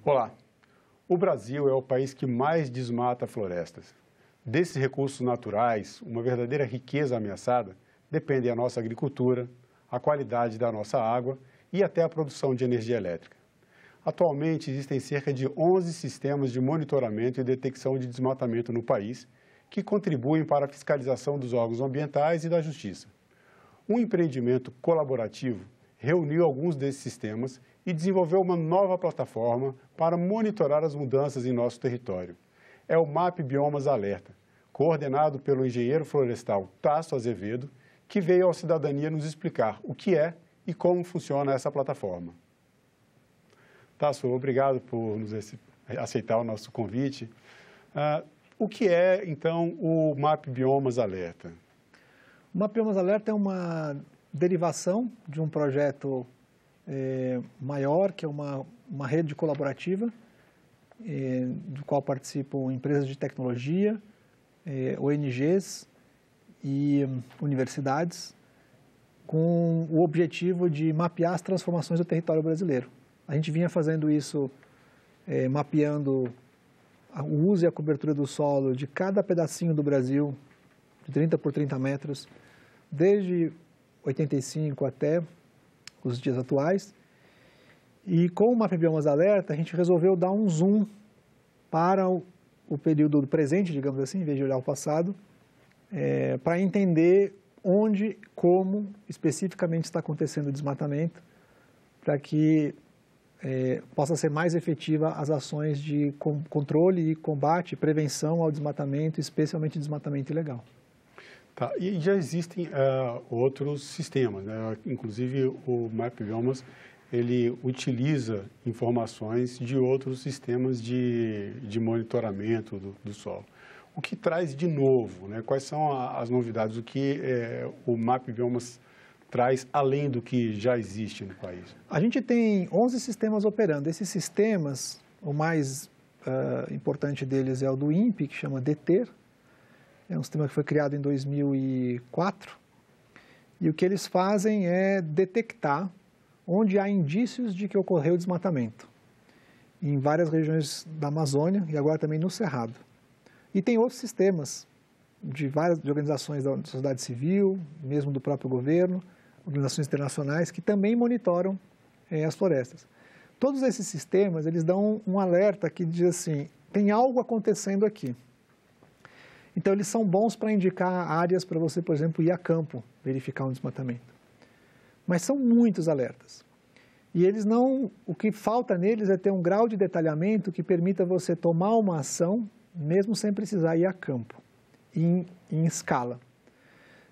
Olá, o Brasil é o país que mais desmata florestas. Desses recursos naturais, uma verdadeira riqueza ameaçada depende a nossa agricultura, a qualidade da nossa água e até a produção de energia elétrica. Atualmente existem cerca de 11 sistemas de monitoramento e detecção de desmatamento no país que contribuem para a fiscalização dos órgãos ambientais e da justiça. Um empreendimento colaborativo reuniu alguns desses sistemas e desenvolveu uma nova plataforma para monitorar as mudanças em nosso território. É o MAP Biomas Alerta, coordenado pelo engenheiro florestal Tasso Azevedo, que veio à cidadania nos explicar o que é e como funciona essa plataforma. Tasso, obrigado por aceitar o nosso convite. O que é, então, o MAP Biomas Alerta? O MAP Biomas Alerta é uma derivação de um projeto maior, que é uma rede colaborativa, do qual participam empresas de tecnologia, ONGs e universidades, com o objetivo de mapear as transformações do território brasileiro. A gente vinha fazendo isso, mapeando o uso e a cobertura do solo de cada pedacinho do Brasil, de 30 por 30 metros, desde 85 até os dias atuais. E com o MAP Biomas Alerta, a gente resolveu dar um zoom para o período do presente, digamos assim, em vez de olhar o passado, para entender onde, como especificamente está acontecendo o desmatamento, para que possa ser mais efetiva as ações de controle e combate, prevenção ao desmatamento, especialmente desmatamento ilegal. Tá, e já existem outros sistemas, né? Inclusive o MAP Biomas, ele utiliza informações de outros sistemas de monitoramento do solo. O que traz de novo, né? Quais são as novidades, o que o MAP Biomas traz além do que já existe no país? A gente tem 11 sistemas operando. Esses sistemas, o mais importante deles é o do INPE, que chama DETER. É um sistema que foi criado em 2004. E o que eles fazem é detectar onde há indícios de que ocorreu desmatamento, em várias regiões da Amazônia e agora também no Cerrado. E tem outros sistemas de várias organizações da sociedade civil, mesmo do próprio governo, organizações internacionais, que também monitoram as florestas. Todos esses sistemas, eles dão um alerta que diz assim, tem algo acontecendo aqui. Então, eles são bons para indicar áreas para você, por exemplo, ir a campo, verificar um desmatamento. Mas são muitos alertas. E eles não, o que falta neles é ter um grau de detalhamento que permita você tomar uma ação, mesmo sem precisar ir a campo, em escala.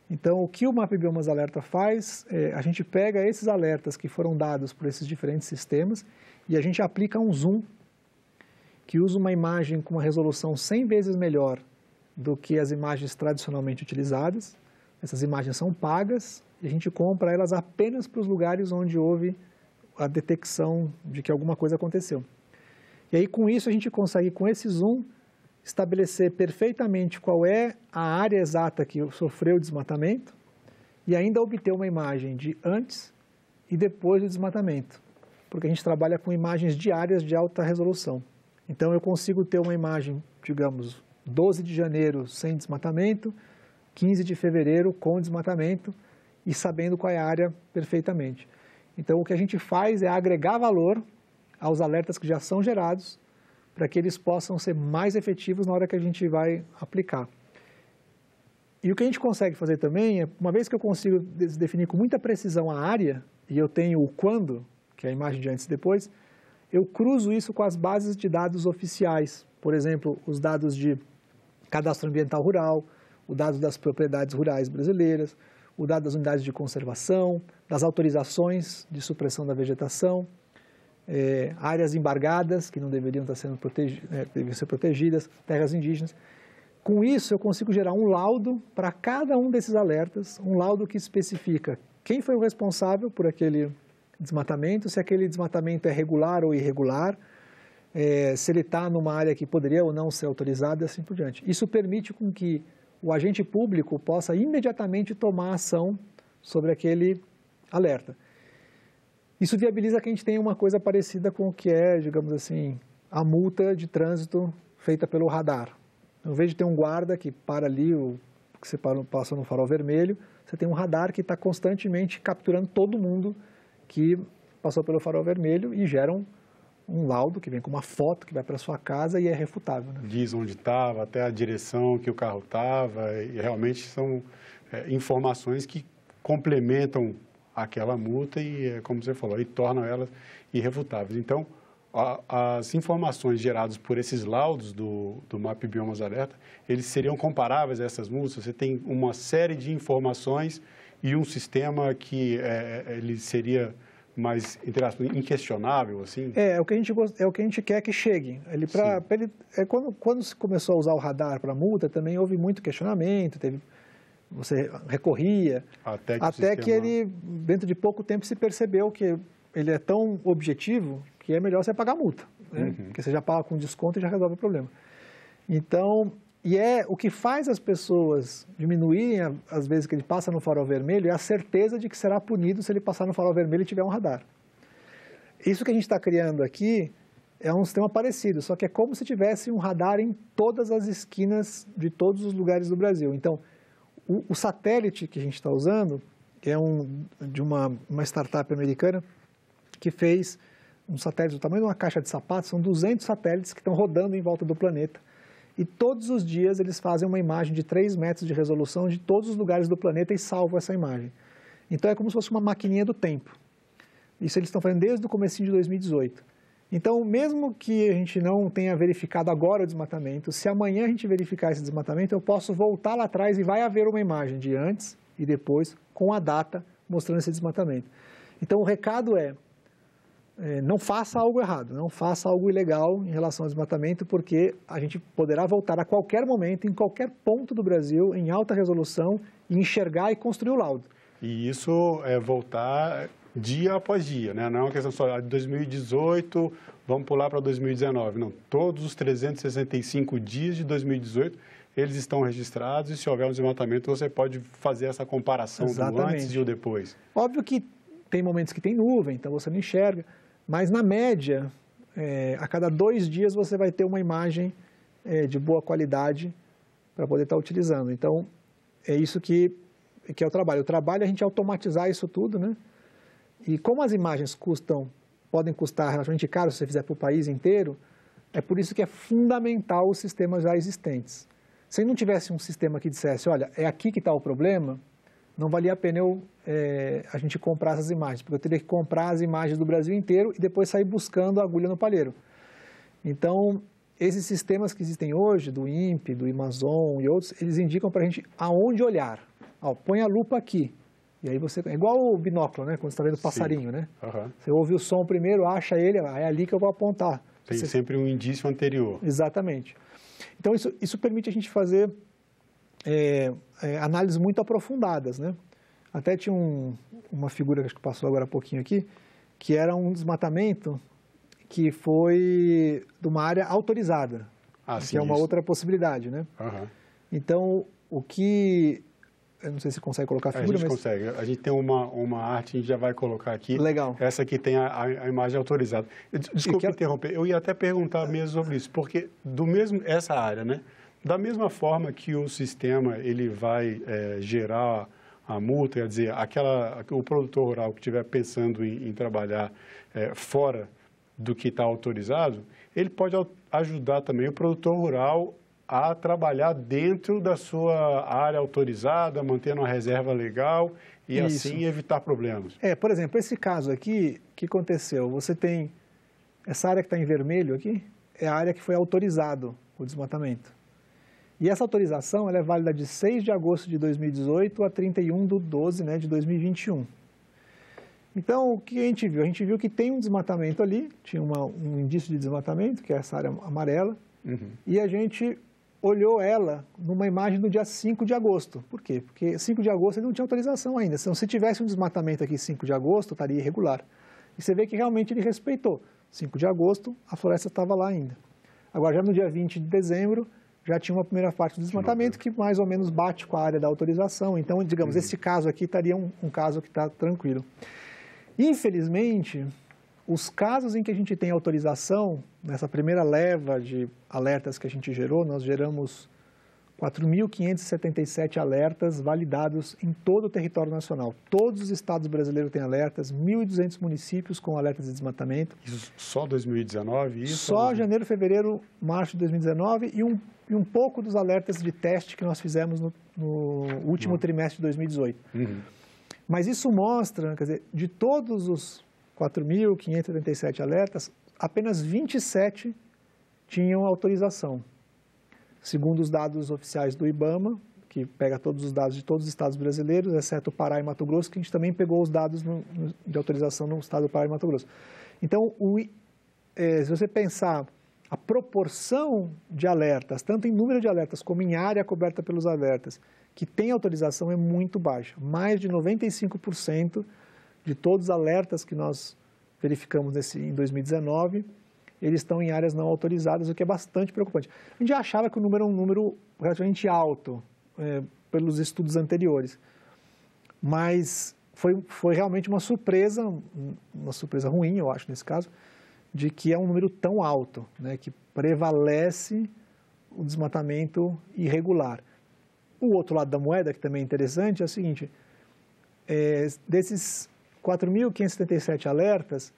Então, o que o MAP Biomas Alerta faz, a gente pega esses alertas que foram dados por esses diferentes sistemas e a gente aplica um zoom, que usa uma imagem com uma resolução 100 vezes melhor do que as imagens tradicionalmente utilizadas. Essas imagens são pagas e a gente compra elas apenas para os lugares onde houve a detecção de que alguma coisa aconteceu. E aí, com isso, a gente consegue, com esse zoom, estabelecer perfeitamente qual é a área exata que sofreu o desmatamento e ainda obter uma imagem de antes e depois do desmatamento, porque a gente trabalha com imagens diárias de alta resolução. Então, eu consigo ter uma imagem, digamos, 12 de janeiro sem desmatamento, 15 de fevereiro com desmatamento e sabendo qual é a área perfeitamente. Então, o que a gente faz é agregar valor aos alertas que já são gerados para que eles possam ser mais efetivos na hora que a gente vai aplicar. E o que a gente consegue fazer também é, uma vez que eu consigo definir com muita precisão a área, e eu tenho o quando, que é a imagem de antes e depois, eu cruzo isso com as bases de dados oficiais. Por exemplo, os dados de cadastro ambiental rural, o dado das propriedades rurais brasileiras, o dado das unidades de conservação, das autorizações de supressão da vegetação, áreas embargadas que não deveriam estar sendo deveriam ser protegidas, terras indígenas. Com isso, eu consigo gerar um laudo para cada um desses alertas, um laudo que especifica quem foi o responsável por aquele desmatamento, se aquele desmatamento é regular ou irregular, se ele está numa área que poderia ou não ser autorizada e assim por diante. Isso permite com que o agente público possa imediatamente tomar ação sobre aquele alerta. Isso viabiliza que a gente tenha uma coisa parecida com o que é, digamos assim, a multa de trânsito feita pelo radar. Ao invés de ter um guarda que para ali, que você passou no farol vermelho, você tem um radar que está constantemente capturando todo mundo que passou pelo farol vermelho e gera um laudo que vem com uma foto que vai para sua casa e é refutável. Né? Diz onde estava, até a direção que o carro estava, e realmente são informações que complementam aquela multa e, como você falou, e tornam elas irrefutáveis. Então, as informações geradas por esses laudos do MAP Biomas Alerta, eles seriam comparáveis a essas multas? Você tem uma série de informações e um sistema que ele seria mais, entre aspas, inquestionável, assim? É o que a gente quer que chegue. Quando se começou a usar o radar para multa, também houve muito questionamento, você recorria, até que ele, dentro de pouco tempo, se percebeu que ele é tão objetivo que é melhor você pagar a multa, né? Porque você já paga com desconto e já resolve o problema. Então, o que faz as pessoas diminuírem as vezes que ele passa no farol vermelho é a certeza de que será punido se ele passar no farol vermelho e tiver um radar. Isso que a gente está criando aqui é um sistema parecido, só que é como se tivesse um radar em todas as esquinas de todos os lugares do Brasil. Então, o satélite que a gente está usando é de uma startup americana que fez um satélite do tamanho de uma caixa de sapatos, são 200 satélites que estão rodando em volta do planeta. E todos os dias eles fazem uma imagem de 3 metros de resolução de todos os lugares do planeta e salvam essa imagem. Então é como se fosse uma maquininha do tempo. Isso eles estão fazendo desde o comecinho de 2018. Então, mesmo que a gente não tenha verificado agora o desmatamento, se amanhã a gente verificar esse desmatamento, eu posso voltar lá atrás e vai haver uma imagem de antes e depois com a data mostrando esse desmatamento. Então o recado não faça algo errado, não faça algo ilegal em relação ao desmatamento, porque a gente poderá voltar a qualquer momento, em qualquer ponto do Brasil, em alta resolução, e enxergar e construir o laudo. E isso é voltar dia após dia, né? Não é uma questão só de 2018, vamos pular para 2019. Não, todos os 365 dias de 2018, eles estão registrados e se houver um desmatamento, você pode fazer essa comparação do antes e o depois. Óbvio que tem momentos que tem nuvem, então você não enxerga. Mas, na média, a cada 2 dias você vai ter uma imagem de boa qualidade para poder estar utilizando. Então, é isso que é o trabalho. O trabalho é a gente automatizar isso tudo, né? E como as imagens podem custar relativamente caro se você fizer para o país inteiro, é por isso que é fundamental os sistemas já existentes. Se não tivesse um sistema que dissesse, olha, é aqui que está o problema, não valia a pena a gente comprar essas imagens, porque eu teria que comprar as imagens do Brasil inteiro e depois sair buscando a agulha no palheiro. Então, esses sistemas que existem hoje, do INPE, do Amazon e outros, eles indicam para a gente aonde olhar. Põe a lupa aqui. E aí é igual o binóculo, né? Quando você está vendo o passarinho, né? Você ouve o som primeiro, acha ele, é ali que eu vou apontar. Tem sempre um indício anterior. Exatamente. Então, isso permite a gente fazer análises muito aprofundadas, né? Até tinha uma figura que passou agora há pouquinho aqui, que era um desmatamento que foi de uma área autorizada, que é uma outra possibilidade, né? Então, eu não sei se consegue colocar a figura, mas... A gente consegue. A gente tem uma arte, a gente já vai colocar aqui. Legal. Essa aqui tem a imagem autorizada. Desculpe interromper, eu ia até perguntar mesmo sobre isso, porque essa área, né? Da mesma forma que o sistema ele vai gerar a multa, quer dizer, o produtor rural que estiver pensando em trabalhar fora do que está autorizado, ele pode ajudar também o produtor rural a trabalhar dentro da sua área autorizada, mantendo uma reserva legal e assim evitar problemas. Por exemplo, esse caso aqui, o que aconteceu? Você tem essa área que está em vermelho aqui, é a área que foi autorizado o desmatamento. E essa autorização ela é válida de 6 de agosto de 2018 a 31/12, né, de 2021. Então, o que a gente viu? A gente viu que tem um desmatamento ali, tinha um indício de desmatamento, que é essa área amarela, e a gente olhou ela numa imagem no dia 5 de agosto. Por quê? Porque 5 de agosto ele não tinha autorização ainda. Então, se tivesse um desmatamento aqui 5 de agosto, estaria irregular. E você vê que realmente ele respeitou. 5 de agosto, a floresta estava lá ainda. Agora, já no dia 20 de dezembro, já tinha uma primeira parte do desmatamento que mais ou menos bate com a área da autorização. Então, digamos, esse caso aqui estaria um caso que está tranquilo. Infelizmente, os casos em que a gente tem autorização, nessa primeira leva de alertas que a gente gerou, nós geramos 4.577 alertas validados em todo o território nacional. Todos os estados brasileiros têm alertas, 1.200 municípios com alertas de desmatamento. Isso só 2019? Só janeiro, fevereiro, março de 2019 e um pouco dos alertas de teste que nós fizemos no último trimestre de 2018. Mas isso mostra, quer dizer, de todos os 4.577 alertas, apenas 27 tinham autorização. Segundo os dados oficiais do IBAMA, que pega todos os dados de todos os estados brasileiros, exceto o Pará e Mato Grosso, que a gente também pegou os dados de autorização no estado do Pará e Mato Grosso. Então, se você pensar a proporção de alertas, tanto em número de alertas como em área coberta pelos alertas, que tem autorização é muito baixa. Mais de 95% de todos os alertas que nós verificamos em 2019, eles estão em áreas não autorizadas, o que é bastante preocupante. A gente já achava que o número é um número relativamente alto, pelos estudos anteriores, mas foi realmente uma surpresa ruim, eu acho, nesse caso, de que é um número tão alto, né, que prevalece o desmatamento irregular. O outro lado da moeda, que também é interessante, é o seguinte, desses 4.577 alertas,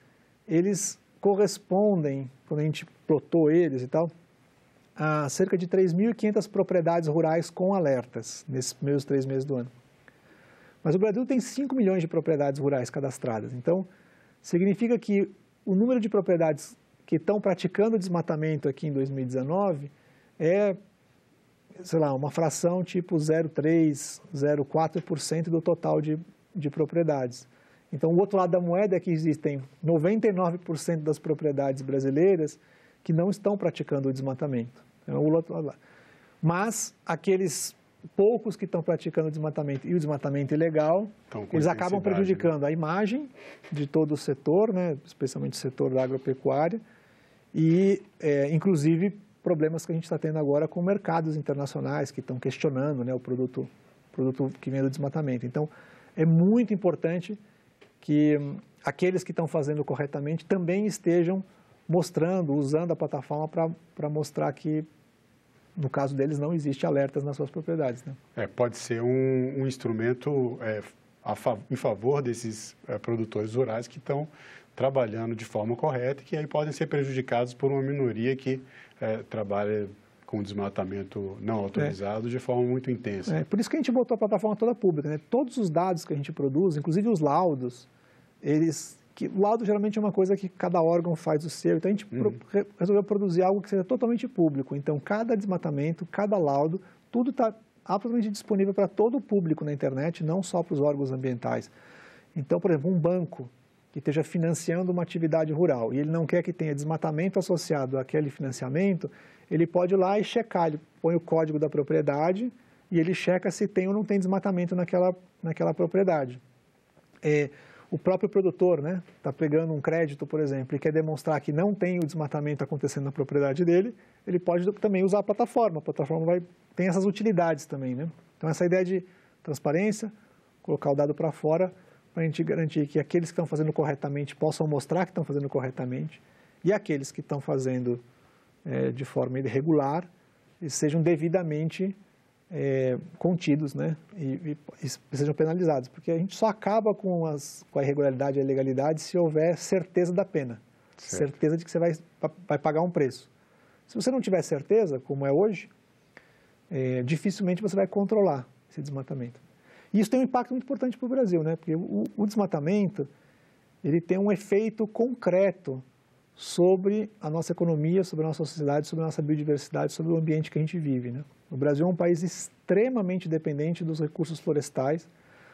eles correspondem, quando a gente plotou eles e tal, a cerca de 3.500 propriedades rurais com alertas, nesses primeiros 3 meses do ano. Mas o Brasil tem 5 milhões de propriedades rurais cadastradas, então significa que o número de propriedades que estão praticando desmatamento aqui em 2019 é, sei lá, uma fração tipo 0,3%, 0,4% do total de propriedades. Então, o outro lado da moeda é que existem 99% das propriedades brasileiras que não estão praticando o desmatamento. É o outro lado. Mas aqueles poucos que estão praticando o desmatamento e o desmatamento ilegal, eles acabam prejudicando a imagem de todo o setor, né, especialmente o setor da agropecuária, e, inclusive, problemas que a gente está tendo agora com mercados internacionais que estão questionando, né, o produto que vem do desmatamento. Então, é muito importante que aqueles que estão fazendo corretamente também estejam mostrando, usando a plataforma para mostrar que, no caso deles, não existe alertas nas suas propriedades, né? Pode ser um instrumento em favor desses produtores rurais que estão trabalhando de forma correta e que aí podem ser prejudicados por uma minoria que trabalha com desmatamento não autorizado de forma muito intensa. Por isso que a gente botou a plataforma toda pública, né? Todos os dados que a gente produz, inclusive os laudos, o laudo geralmente é uma coisa que cada órgão faz o seu, então a gente resolveu produzir algo que seja totalmente público. Então, cada desmatamento, cada laudo, tudo está absolutamente disponível para todo o público na internet, não só para os órgãos ambientais. Então, por exemplo, um banco que esteja financiando uma atividade rural e ele não quer que tenha desmatamento associado àquele financiamento, ele pode ir lá e checar, ele põe o código da propriedade e ele checa se tem ou não tem desmatamento naquela propriedade. O próprio produtor, né, está pegando um crédito, por exemplo, e quer demonstrar que não tem o desmatamento acontecendo na propriedade dele, ele pode também usar a plataforma tem essas utilidades também, né? Então, essa ideia de transparência, colocar o dado para fora, para a gente garantir que aqueles que estão fazendo corretamente possam mostrar que estão fazendo corretamente e aqueles que estão fazendo de forma irregular sejam devidamente contidos, né, e sejam penalizados, porque a gente só acaba com a irregularidade e a ilegalidade se houver certeza da pena, certeza de que você vai pagar um preço. Se você não tiver certeza, como é hoje, dificilmente você vai controlar esse desmatamento. E isso tem um impacto muito importante para o Brasil, né, porque o desmatamento ele tem um efeito concreto sobre a nossa economia, sobre a nossa sociedade, sobre a nossa biodiversidade, sobre o ambiente que a gente vive, né? O Brasil é um país extremamente dependente dos recursos florestais,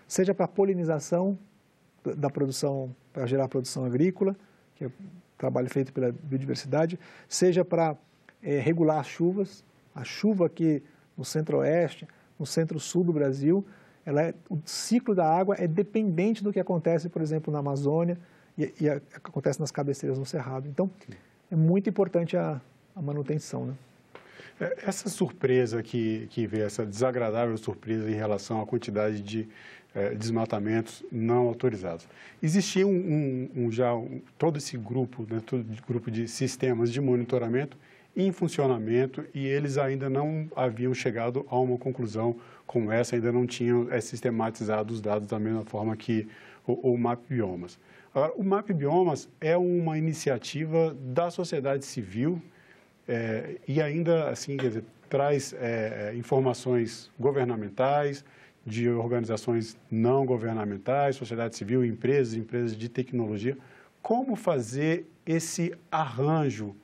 seja para a polinização da produção, para gerar produção agrícola, que é trabalho feito pela biodiversidade, seja para regular as chuvas. A chuva aqui no centro-oeste, no centro-sul do Brasil, o ciclo da água é dependente do que acontece, por exemplo, na Amazônia e acontece nas cabeceiras no Cerrado. Então, é muito importante a manutenção, né? Essa surpresa que veio, essa desagradável surpresa em relação à quantidade desmatamentos não autorizados. Existia todo esse grupo, né, todo grupo de sistemas de monitoramento em funcionamento e eles ainda não haviam chegado a uma conclusão como essa, ainda não tinham sistematizado os dados da mesma forma que o MAP Biomas. Agora, o MAP Biomas é uma iniciativa da sociedade civil e ainda assim, quer dizer, traz informações governamentais, de organizações não governamentais, sociedade civil, empresas de tecnologia. Como fazer esse arranjo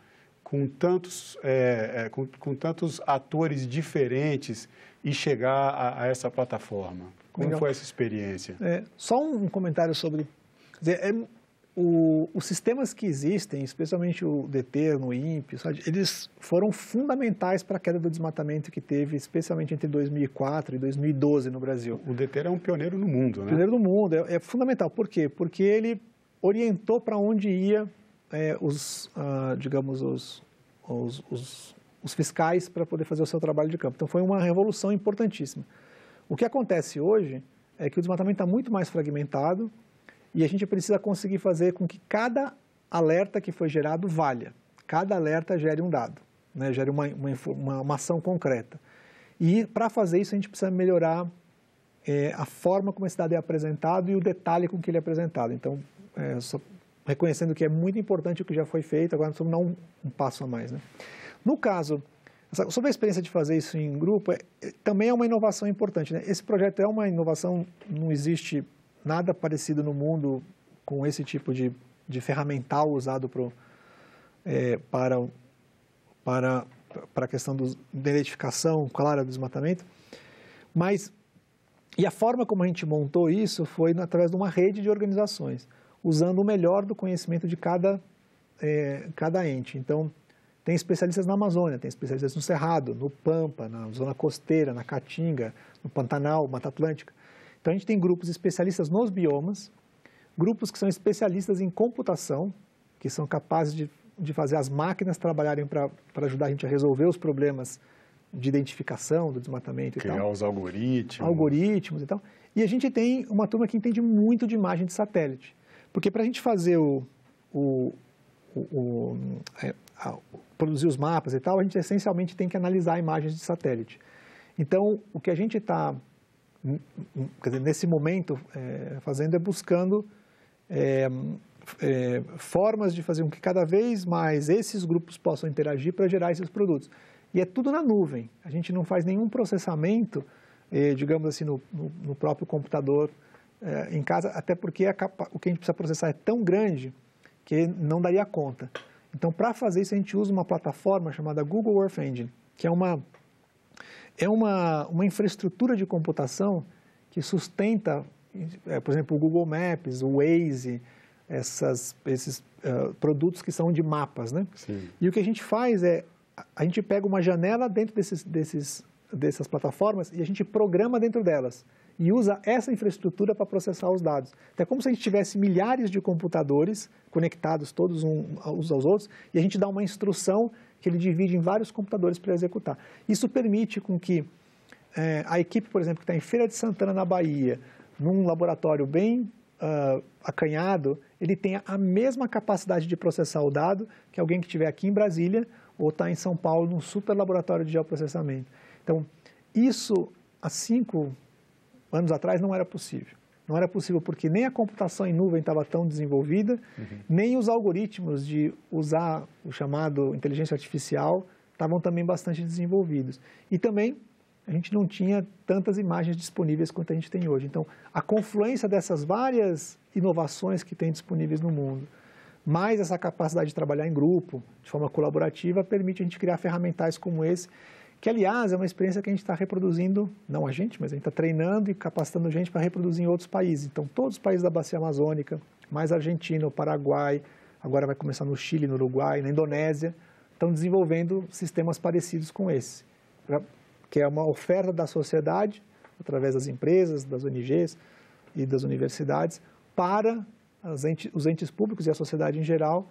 com tantos atores diferentes e chegar a essa plataforma? Como Legal. foi essa experiência? Só um comentário sobre... Quer dizer, os sistemas que existem, especialmente o DETER, no INPE, eles foram fundamentais para a queda do desmatamento que teve, especialmente entre 2004 e 2012 no Brasil. O DETER é um pioneiro no mundo, né? Pioneiro no mundo, é fundamental. Por quê? Porque ele orientou para onde ia os fiscais para poder fazer o seu trabalho de campo. Então, foi uma revolução importantíssima. O que acontece hoje é que o desmatamento está muito mais fragmentado e a gente precisa conseguir fazer com que cada alerta que foi gerado valha. Cada alerta gere um dado, né? Gere uma ação concreta. E, para fazer isso, a gente precisa melhorar a forma como esse dado é apresentado e o detalhe com que ele é apresentado. Então, só reconhecendo que é muito importante o que já foi feito, agora nós precisamos dar um passo a mais, né? No caso, sobre a experiência de fazer isso em grupo, também é uma inovação importante, né? Esse projeto é uma inovação, não existe nada parecido no mundo com esse tipo de ferramental usado para a questão da identificação clara do desmatamento. E a forma como a gente montou isso foi através de uma rede de organizações, usando o melhor do conhecimento de cada ente. Então, tem especialistas na Amazônia, tem especialistas no Cerrado, no Pampa, na zona costeira, na Caatinga, no Pantanal, Mata Atlântica. Então, a gente tem grupos especialistas nos biomas, grupos que são especialistas em computação, que são capazes de fazer as máquinas trabalharem para ajudar a gente a resolver os problemas de identificação do desmatamento e tal. Criar os algoritmos. Algoritmos e tal. E a gente tem uma turma que entende muito de imagem de satélite. Porque para a gente fazer produzir os mapas e tal, a gente essencialmente tem que analisar imagens de satélite. Então, o que a gente está, nesse momento, fazendo é buscando formas de fazer com que cada vez mais esses grupos possam interagir para gerar esses produtos. E é tudo na nuvem. A gente não faz nenhum processamento, digamos assim, no próprio computador em casa, até porque o que a gente precisa processar é tão grande que não daria conta. Então, para fazer isso, a gente usa uma plataforma chamada Google Earth Engine, que é uma infraestrutura de computação que sustenta, por exemplo, o Google Maps, o Waze, esses produtos que são de mapas, né? Sim. E o que a gente faz a gente pega uma janela dentro dessas plataformas e a gente programa dentro delas e usa essa infraestrutura para processar os dados. Então, é como se a gente tivesse milhares de computadores conectados todos uns aos outros e a gente dá uma instrução que ele divide em vários computadores para executar. Isso permite com que a equipe, por exemplo, que está em Feira de Santana, na Bahia, num laboratório bem acanhado, ele tenha a mesma capacidade de processar o dado que alguém que estiver aqui em Brasília ou está em São Paulo, num super laboratório de geoprocessamento. Então, isso, há 5 anos atrás, não era possível. Não era possível porque nem a computação em nuvem estava tão desenvolvida, nem os algoritmos de usar o chamado inteligência artificial estavam também bastante desenvolvidos. E também a gente não tinha tantas imagens disponíveis quanto a gente tem hoje. Então, a confluência dessas várias inovações que tem disponíveis no mundo, mais essa capacidade de trabalhar em grupo, de forma colaborativa, permite a gente criar ferramentais como esse, que, aliás, é uma experiência que a gente está reproduzindo, não a gente, mas a gente está treinando e capacitando gente para reproduzir em outros países. Então, todos os países da Bacia Amazônica, mais Argentina, o Paraguai, agora vai começar no Chile, no Uruguai, na Indonésia, estão desenvolvendo sistemas parecidos com esse, que é uma oferta da sociedade, através das empresas, das ONGs e das universidades, para os entes públicos e a sociedade em geral,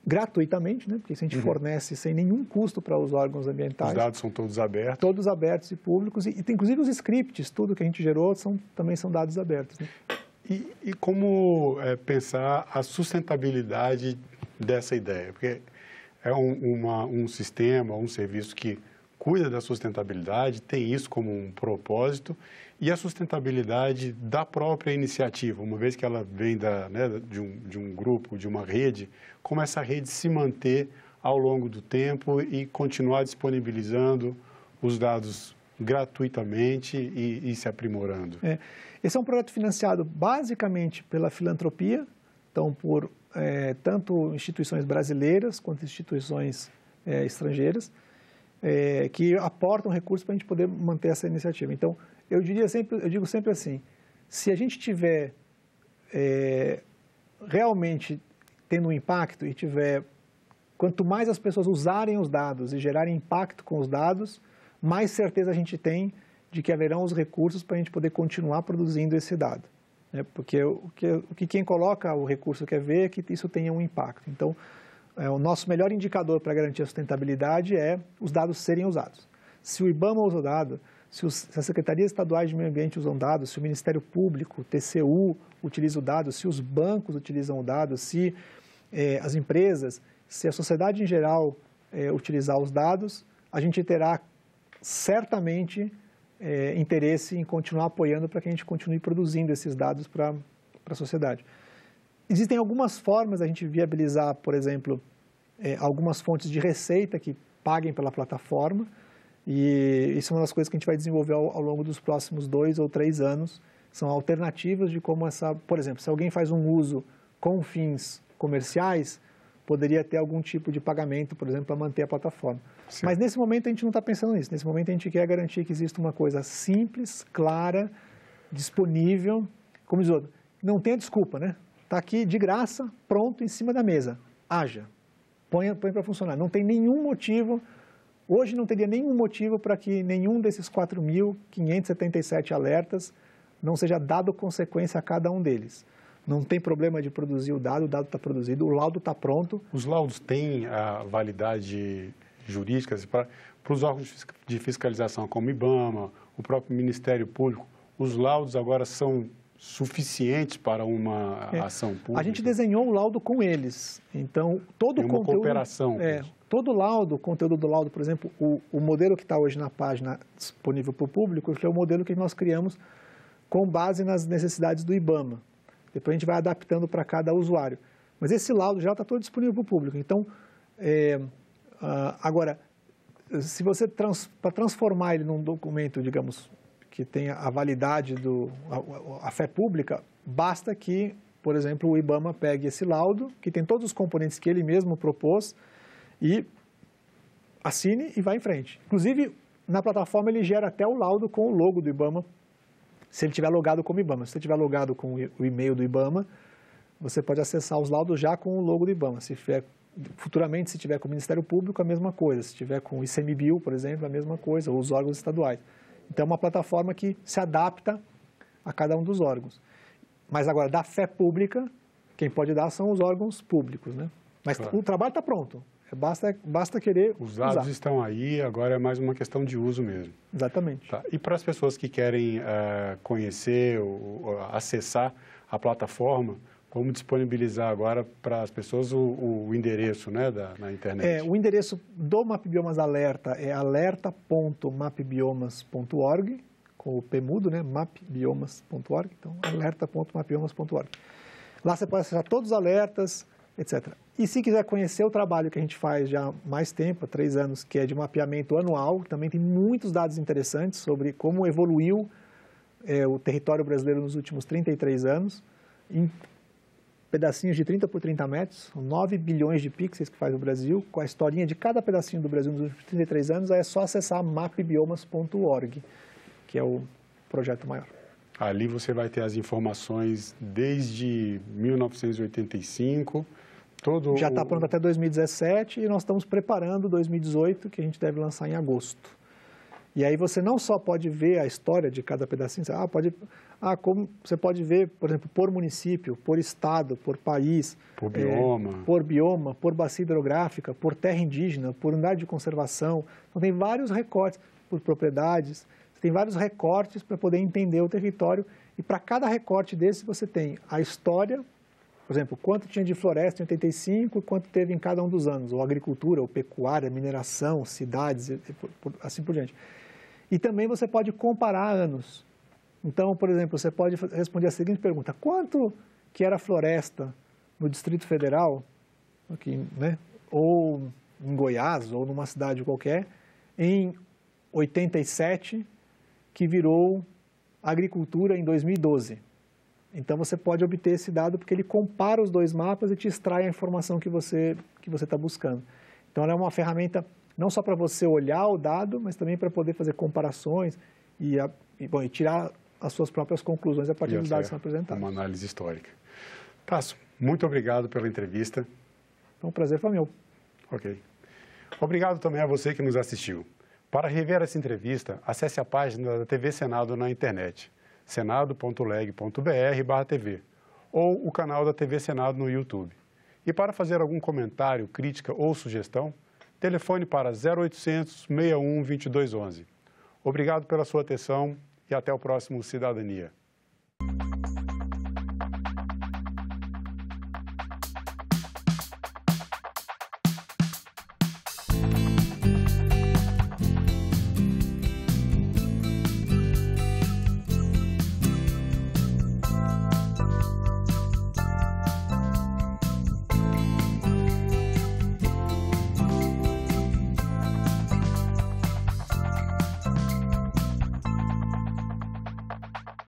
gratuitamente, né? Porque isso a gente fornece sem nenhum custo para os órgãos ambientais. Os dados são todos abertos. Todos abertos e públicos, e tem, inclusive os scripts, tudo que a gente gerou também são dados abertos. Né? E como pensar a sustentabilidade dessa ideia? Porque é um sistema, um serviço que cuida da sustentabilidade, tem isso como um propósito, e a sustentabilidade da própria iniciativa, uma vez que ela vem de um grupo, de uma rede, como essa rede se manter ao longo do tempo e continuar disponibilizando os dados gratuitamente e se aprimorando. Esse é um projeto financiado basicamente pela filantropia, então por tanto instituições brasileiras quanto instituições estrangeiras, que aportam recursos para a gente poder manter essa iniciativa. Então, eu digo sempre assim, se a gente tiver realmente tendo um impacto e quanto mais as pessoas usarem os dados e gerarem impacto com os dados, mais certeza a gente tem de que haverão os recursos para a gente poder continuar produzindo esse dado. Porque quem coloca o recurso quer ver é que isso tenha um impacto. Então, o nosso melhor indicador para garantir a sustentabilidade é os dados serem usados. Se o IBAMA usa o dado, se as secretarias estaduais de meio ambiente usam dados, se o Ministério Público, o TCU, utiliza o dado, se os bancos utilizam o dado, se as empresas, se a sociedade em geral utilizar os dados, a gente terá certamente interesse em continuar apoiando para que a gente continue produzindo esses dados para a sociedade. Existem algumas formas de a gente viabilizar, por exemplo, algumas fontes de receita que paguem pela plataforma, e isso é uma das coisas que a gente vai desenvolver ao longo dos próximos 2 ou 3 anos. São alternativas de como por exemplo, se alguém faz um uso com fins comerciais, poderia ter algum tipo de pagamento, por exemplo, para manter a plataforma. Sim. Mas nesse momento a gente não está pensando nisso. Nesse momento a gente quer garantir que exista uma coisa simples, clara, disponível, como diz o outro, não tenha desculpa, né? Está aqui de graça, pronto, em cima da mesa. Haja. Põe para funcionar. Não tem nenhum motivo, hoje não teria nenhum motivo para que nenhum desses 4.577 alertas não seja dado consequência a cada um deles. Não tem problema de produzir o dado está produzido, o laudo está pronto. Os laudos têm a validade jurídica para os órgãos de fiscalização como o IBAMA, o próprio Ministério Público. Os laudos agora são suficientes para uma ação pública? A gente desenhou o laudo com eles. Então, todo o conteúdo... cooperação. Todo o conteúdo do laudo, por exemplo, o modelo que está hoje na página disponível para o público, que é o modelo que nós criamos com base nas necessidades do IBAMA. Depois a gente vai adaptando para cada usuário. Mas esse laudo já está todo disponível para o público. Então, agora, se você para transformar ele num documento, digamos, que tenha a validade a fé pública, basta que, por exemplo, o IBAMA pegue esse laudo, que tem todos os componentes que ele mesmo propôs, e assine e vá em frente. Inclusive, na plataforma ele gera até o laudo com o logo do IBAMA, se ele estiver logado como IBAMA. Se você estiver logado com o e-mail do IBAMA, você pode acessar os laudos já com o logo do IBAMA. Futuramente, se tiver com o Ministério Público, a mesma coisa. Se tiver com o ICMBio, por exemplo, a mesma coisa, ou os órgãos estaduais. Então, é uma plataforma que se adapta a cada um dos órgãos. Mas agora, da fé pública, quem pode dar são os órgãos públicos, né? Mas claro, o trabalho está pronto. Basta querer Os dados usar. Estão aí, agora é mais uma questão de uso mesmo. Exatamente. Tá. E para as pessoas que querem conhecer ou acessar a plataforma, vamos disponibilizar agora para as pessoas o endereço, né, na internet. O endereço do MapBiomas Alerta é alerta.mapbiomas.org, com o P mudo, né, mapbiomas.org, então alerta.mapbiomas.org. Lá você pode acessar todos os alertas, etc. E se quiser conhecer o trabalho que a gente faz já há mais tempo, há 3 anos, que é de mapeamento anual, também tem muitos dados interessantes sobre como evoluiu o território brasileiro nos últimos 33 anos, em pedacinhos de 30 por 30 metros, 9 bilhões de pixels que faz o Brasil, com a historinha de cada pedacinho do Brasil nos últimos 33 anos, aí é só acessar mapbiomas.org, que é o projeto maior. Ali você vai ter as informações desde 1985, Já está pronto até 2017 e nós estamos preparando 2018, que a gente deve lançar em agosto. E aí você não só pode ver a história de cada pedacinho, como você pode ver, por exemplo, por município, por estado, por país, por bioma, por bacia hidrográfica, por terra indígena, por unidade de conservação. Então tem vários recortes, por propriedades, você tem vários recortes para poder entender o território e para cada recorte desse você tem a história, por exemplo, quanto tinha de floresta em 85 e quanto teve em cada um dos anos, ou agricultura, ou pecuária, mineração, cidades, assim por diante. E também você pode comparar anos. Então, por exemplo, você pode responder a seguinte pergunta: quanto que era floresta no Distrito Federal, aqui, né, ou em Goiás, ou numa cidade qualquer, em 87, que virou agricultura em 2012? Então, você pode obter esse dado porque ele compara os dois mapas e te extrai a informação que você está buscando. Então, ela é uma ferramenta não só para você olhar o dado, mas também para poder fazer comparações e tirar as suas próprias conclusões a partir dos dados que são apresentados. Uma análise histórica. Tasso, muito obrigado pela entrevista. Então, o prazer foi meu. Ok. Obrigado também a você que nos assistiu. Para rever essa entrevista, acesse a página da TV Senado na internet, senado.leg.br/TV, ou o canal da TV Senado no YouTube. E para fazer algum comentário, crítica ou sugestão, telefone para 0800 61 2211. Obrigado pela sua atenção e até o próximo Cidadania.